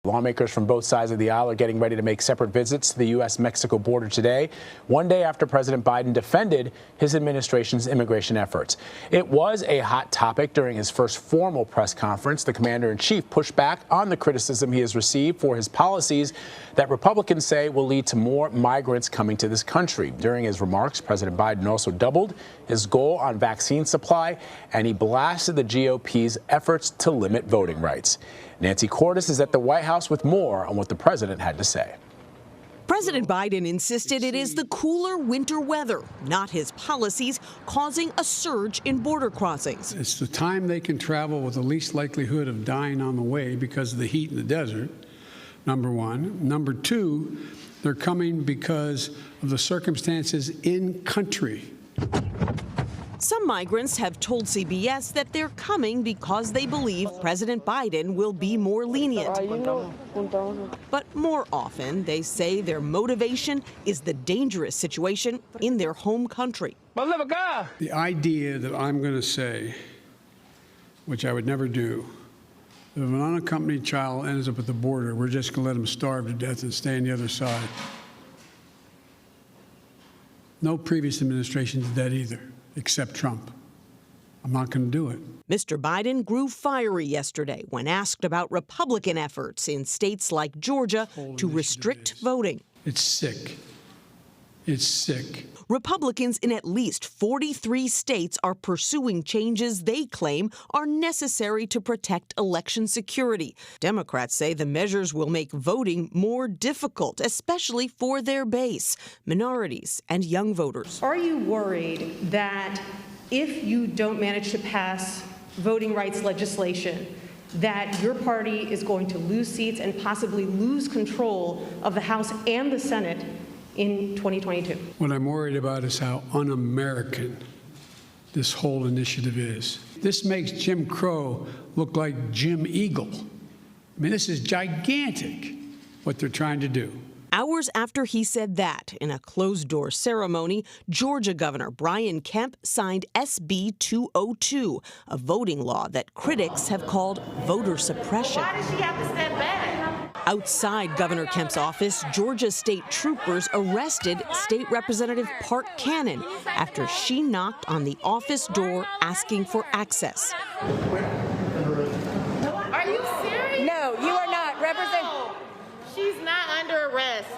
Lawmakers from both sides of the aisle are getting ready to make separate visits to the U.S.-Mexico border today, one day after President Biden defended his administration's immigration efforts. It was a hot topic during his first formal press conference. The commander-in-chief pushed back on the criticism he has received for his policies that Republicans say will lead to more migrants coming to this country. During his remarks, President Biden also doubled his goal on vaccine supply, and he blasted the GOP's efforts to limit voting rights. Nancy Cordes is at the White House with more on what the president had to say. President Biden insisted it is the cooler winter weather, not his policies, causing a surge in border crossings. It's the time they can travel with the least likelihood of dying on the way because of the heat in the desert, number one. Number two, they're coming because of the circumstances in country. Some migrants have told CBS that they're coming because they believe President Biden will be more lenient. But more often, they say their motivation is the dangerous situation in their home country. The idea that I'm going to say, which I would never do, that if an unaccompanied child ends up at the border, we're just going to let them starve to death and stay on the other side. No previous administration did that either, except Trump. I'm not going to do it. Mr. Biden grew fiery yesterday when asked about Republican efforts in states like Georgia to restrict voting. It's sick. It's sick. Republicans in at least 43 states are pursuing changes they claim are necessary to protect election security. Democrats say the measures will make voting more difficult, especially for their base, minorities and young voters. Are you worried that if you don't manage to pass voting rights legislation, that your party is going to lose seats and possibly lose control of the House and the Senate in 2022? What I'm worried about is how un-American this whole initiative is. This makes Jim Crow look like Jim Eagle. I mean, this is gigantic, what they're trying to do. Hours after he said that, in a closed-door ceremony, Georgia Governor Brian Kemp signed SB 202, a voting law that critics have called voter suppression. Why does she have to step back? Outside Governor Kemp's office, Georgia state troopers arrested State Representative Park Cannon after she knocked on the office door asking for access. Are you serious? No, you are not. She's not under arrest.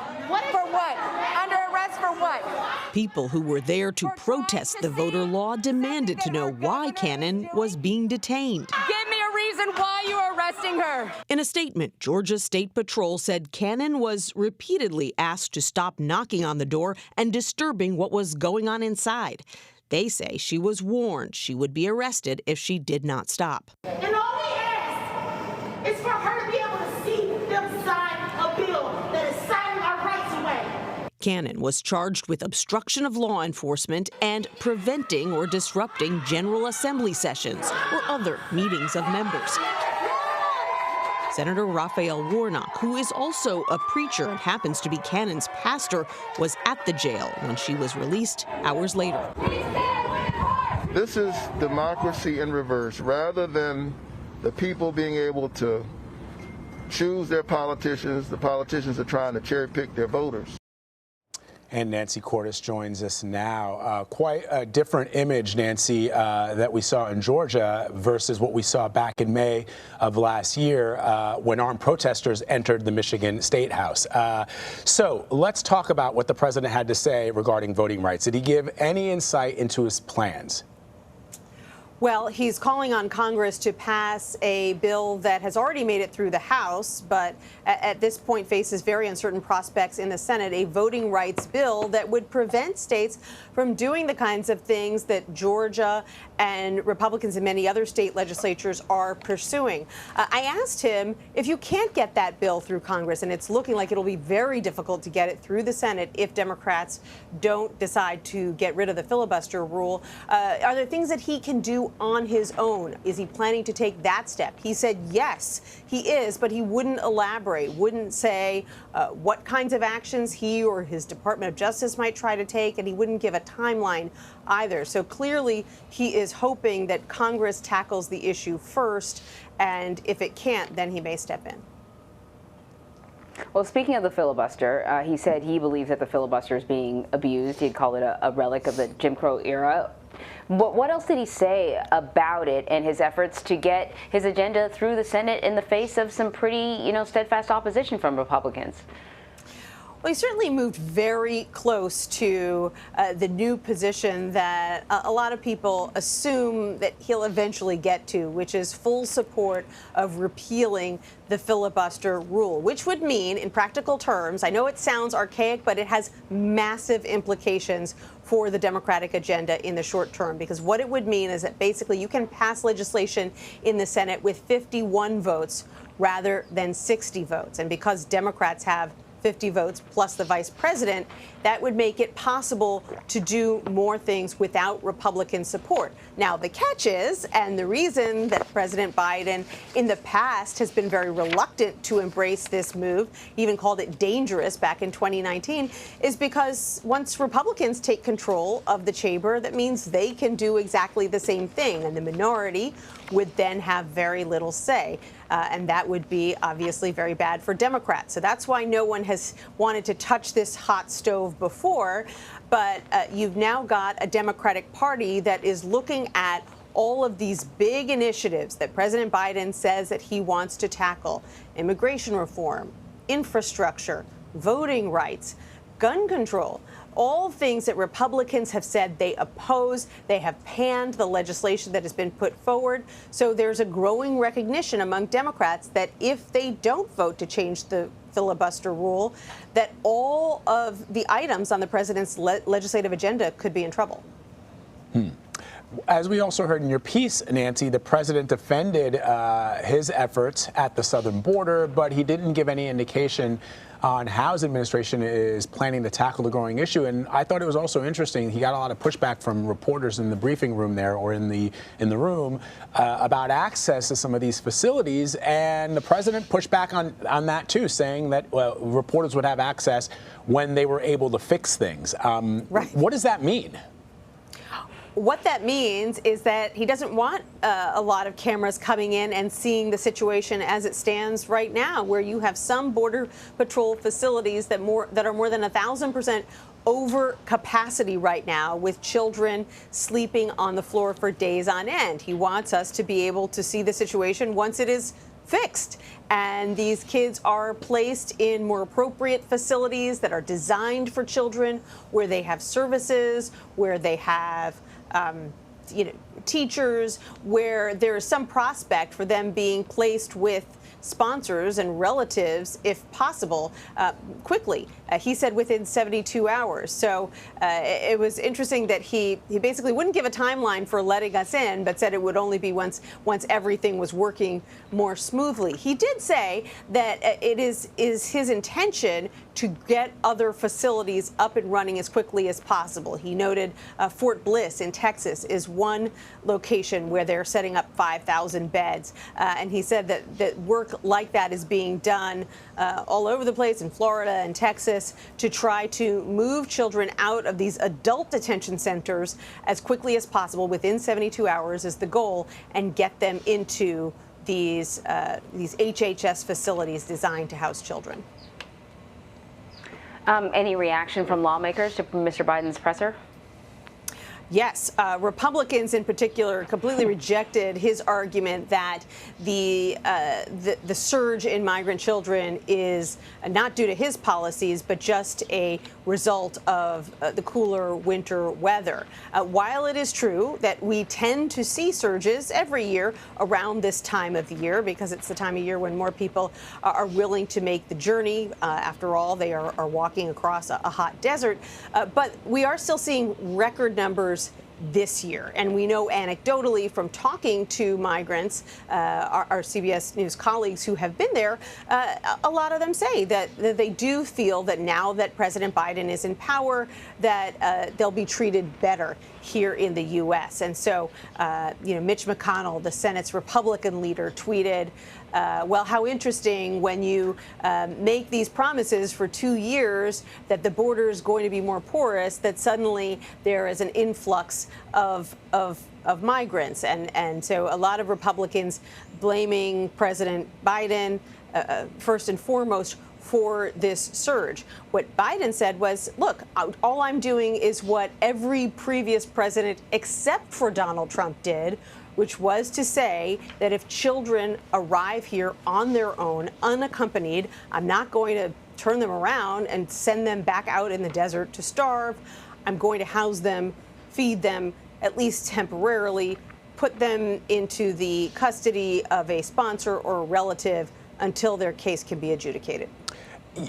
For what? Under arrest for what? People who were there to protest the voter law demanded to know why Cannon was being detained. Give me a reason why you are arresting her. In a statement, Georgia State Patrol said Cannon was repeatedly asked to stop knocking on the door and disturbing what was going on inside. They say she was warned she would be arrested if she did not stop. And all we ask is for her to be able to see them sign a bill that is signing our rights away. Cannon was charged with obstruction of law enforcement and preventing or disrupting General Assembly sessions or other meetings of members. Senator Raphael Warnock, who is also a preacher and happens to be Cannon's pastor, was at the jail when she was released hours later. This is democracy in reverse. Rather than the people being able to choose their politicians, the politicians are trying to cherry pick their voters. And Nancy Cordes joins us now. Quite a different image, Nancy, that we saw in Georgia versus what we saw back in May of last year when armed protesters entered the Michigan State House. So let's talk about what the president had to say regarding voting rights. Did he give any insight into his plans? Well, he's calling on Congress to pass a bill that has already made it through the House, but at this point faces very uncertain prospects in the Senate, a voting rights bill that would prevent states from doing the kinds of things that Georgia and Republicans in many other state legislatures are pursuing. I asked him, if you can't get that bill through Congress, and it's looking like it'll be very difficult to get it through the Senate if Democrats don't decide to get rid of the filibuster rule, are there things that he can do on his own? Is he planning to take that step? He said yes, he is, but he wouldn't elaborate, wouldn't say what kinds of actions he or his Department of Justice might try to take, and he wouldn't give a timeline either. So clearly he is hoping that Congress tackles the issue first, and if it can't, then he may step in. Well, speaking of the filibuster, he said he believes that the filibuster is being abused. He'd call it a relic of the Jim Crow era. What else did he say about it and his efforts to get his agenda through the Senate in the face of some pretty, steadfast opposition from Republicans? Well, he certainly moved very close to the new position that a lot of people assume that he'll eventually get to, which is full support of repealing the filibuster rule, which would mean, in practical terms, I know it sounds archaic, but it has massive implications for the Democratic agenda in the short term, because what it would mean is that basically you can pass legislation in the Senate with 51 votes rather than 60 votes. And because Democrats have 50 votes plus the vice president, that would make it possible to do more things without Republican support. Now, the catch is, and the reason that President Biden in the past has been very reluctant to embrace this move, even called it dangerous back in 2019, is because once Republicans take control of the chamber, that means they can do exactly the same thing, and the minority would then have very little say. And that would be obviously very bad for Democrats. So that's why no one has wanted to touch this hot stove before. But you've now got a Democratic Party that is looking at all of these big initiatives that President Biden says that he wants to tackle: immigration reform, infrastructure, voting rights, gun control. All things that Republicans have said they oppose. They have panned the legislation that has been put forward. So there's a growing recognition among Democrats that if they don't vote to change the filibuster rule, that all of the items on the president's legislative agenda could be in trouble. As we also heard in your piece, Nancy, the president defended his efforts at the southern border, but he didn't give any indication on how his administration is planning to tackle the growing issue. And I thought it was also interesting. He got a lot of pushback from reporters in the briefing room there, or in the room, about access to some of these facilities. And the president pushed back on that too, saying that reporters would have access when they were able to fix things. Right. What does that mean? What that means is that he doesn't want a lot of cameras coming in and seeing the situation as it stands right now, where you have some Border Patrol facilities that are more than 1,000% over capacity right now, with children sleeping on the floor for days on end. He wants us to be able to see the situation once it is fixed. And these kids are placed in more appropriate facilities that are designed for children, where they have services, where they have teachers, where there is some prospect for them being placed with sponsors and relatives, if possible, quickly. He said within 72 hours. So it was interesting that he basically wouldn't give a timeline for letting us in, but said it would only be once everything was working more smoothly. He did say that it is his intention to get other facilities up and running as quickly as possible. He noted Fort Bliss in Texas is one location where they're setting up 5,000 beds. And he said that work like that is being done all over the place in Florida and Texas to try to move children out of these adult detention centers as quickly as possible. Within 72 hours is the goal, and get them into these HHS facilities designed to house children. Any reaction from lawmakers to Mr. Biden's presser? Yes, Republicans in particular completely rejected his argument that the surge in migrant children is not due to his policies, but just a result of the cooler winter weather. While it is true that we tend to see surges every year around this time of the year, because it's the time of year when more people are willing to make the journey. After all, they are walking across a hot desert. But we are still seeing record numbers this year. And we know anecdotally from talking to migrants, our CBS News colleagues who have been there, a lot of them say that they do feel that now that President Biden is in power, that they'll be treated better here in the U.S. And so, Mitch McConnell, the Senate's Republican leader, tweeted, well, how interesting when you make these promises for 2 years that the border is going to be more porous, that suddenly there is an influx of migrants. And so a lot of Republicans blaming President Biden first and foremost for this surge. What Biden said was, look, all I'm doing is what every previous president except for Donald Trump did, which was to say that if children arrive here on their own, unaccompanied, I'm not going to turn them around and send them back out in the desert to starve. I'm going to house them, feed them, at least temporarily, put them into the custody of a sponsor or a relative until their case can be adjudicated.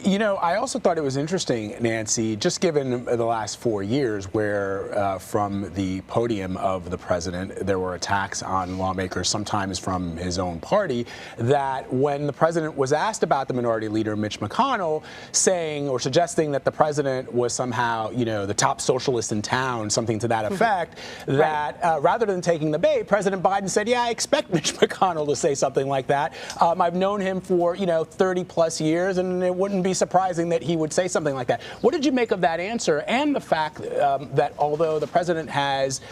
You know, I also thought it was interesting, Nancy, just given the last 4 years where from the podium of the president, there were attacks on lawmakers, sometimes from his own party, that when the president was asked about the minority leader, Mitch McConnell, saying or suggesting that the president was somehow, you know, the top socialist in town, something to that effect, that rather than taking the bait, President Biden said, yeah, I expect Mitch McConnell to say something like that. I've known him for, 30 plus years, and it wouldn't be surprising that he would say something like that. What did you make of that answer and the fact that although the president has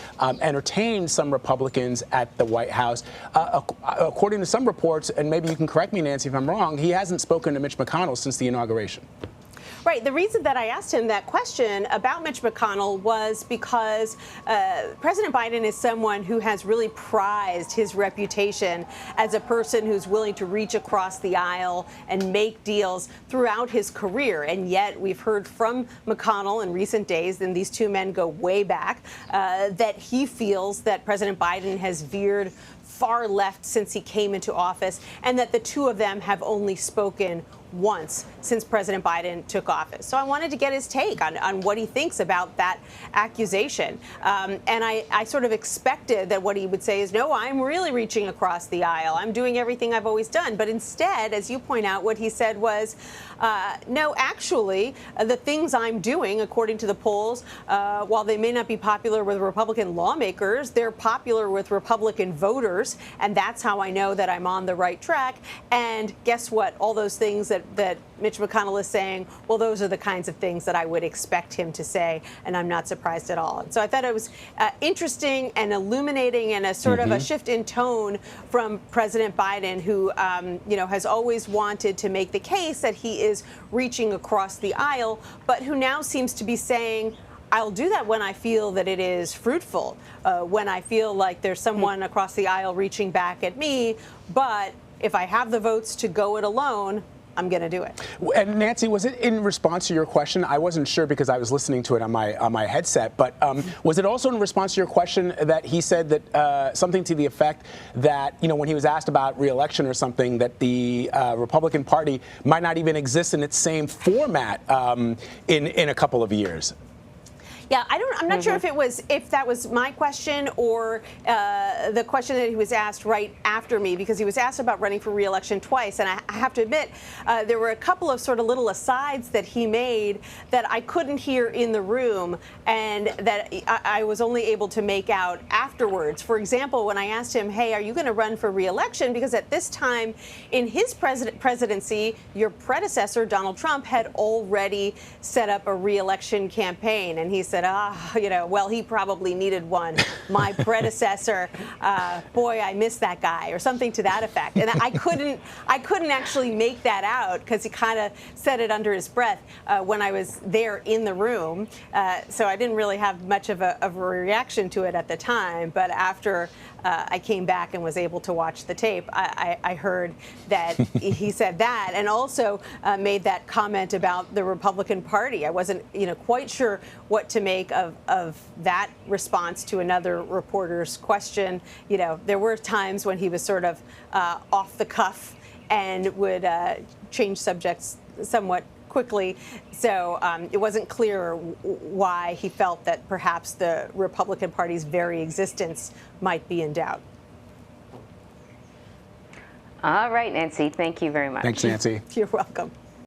entertained some Republicans at the White House, according to some reports, and maybe you can correct me, Nancy, if I'm wrong, he hasn't spoken to Mitch McConnell since the inauguration? Right. The reason that I asked him that question about Mitch McConnell was because President Biden is someone who has really prized his reputation as a person who's willing to reach across the aisle and make deals throughout his career. And yet we've heard from McConnell in recent days, and these two men go way back, that he feels that President Biden has veered far left since he came into office, and that the two of them have only spoken once since President Biden took office. So I wanted to get his take on what he thinks about that accusation. And I sort of expected that what he would say is, no, I'm really reaching across the aisle. I'm doing everything I've always done. But instead, as you point out, what he said was, no, actually, the things I'm doing, according to the polls, while they may not be popular with Republican lawmakers, they're popular with Republican voters. And that's how I know that I'm on the right track. And guess what? All those things that Mitch McConnell is saying, well, those are the kinds of things that I would expect him to say, and I'm not surprised at all. And so I thought it was interesting and illuminating, and a sort of a shift in tone from President Biden, who has always wanted to make the case that he is reaching across the aisle, but who now seems to be saying, I'll do that when I feel that it is fruitful, when I feel like there's someone across the aisle reaching back at me, but if I have the votes to go it alone, I'm going to do it. And Nancy, was it in response to your question? I wasn't sure because I was listening to it on my headset, but was it also in response to your question that he said that something to the effect that, when he was asked about re-election or something, that the Republican Party might not even exist in its same format in a couple of years? Yeah, I'm not sure if that was my question or the question that he was asked right after me, because he was asked about running for re-election twice. And I have to admit, there were a couple of sort of little asides that he made that I couldn't hear in the room and that I was only able to make out afterwards. For example, when I asked him, hey, are you going to run for re-election? Because at this time in his presidency, your predecessor, Donald Trump, had already set up a re-election campaign. And he said, well, he probably needed one. My predecessor, boy, I miss that guy, or something to that effect. And I couldn't actually make that out because he kind of said it under his breath when I was there in the room. So I didn't really have much of a reaction to it at the time. But after I came back and was able to watch the tape, I heard that he said that, and also made that comment about the Republican Party. I wasn't, quite sure what to make of that response to another reporter's question. There were times when he was sort of off the cuff and would change subjects somewhat quickly. So it wasn't clear why he felt that perhaps the Republican Party's very existence might be in doubt. All right, Nancy, thank you very much. Thanks, Nancy. You're welcome.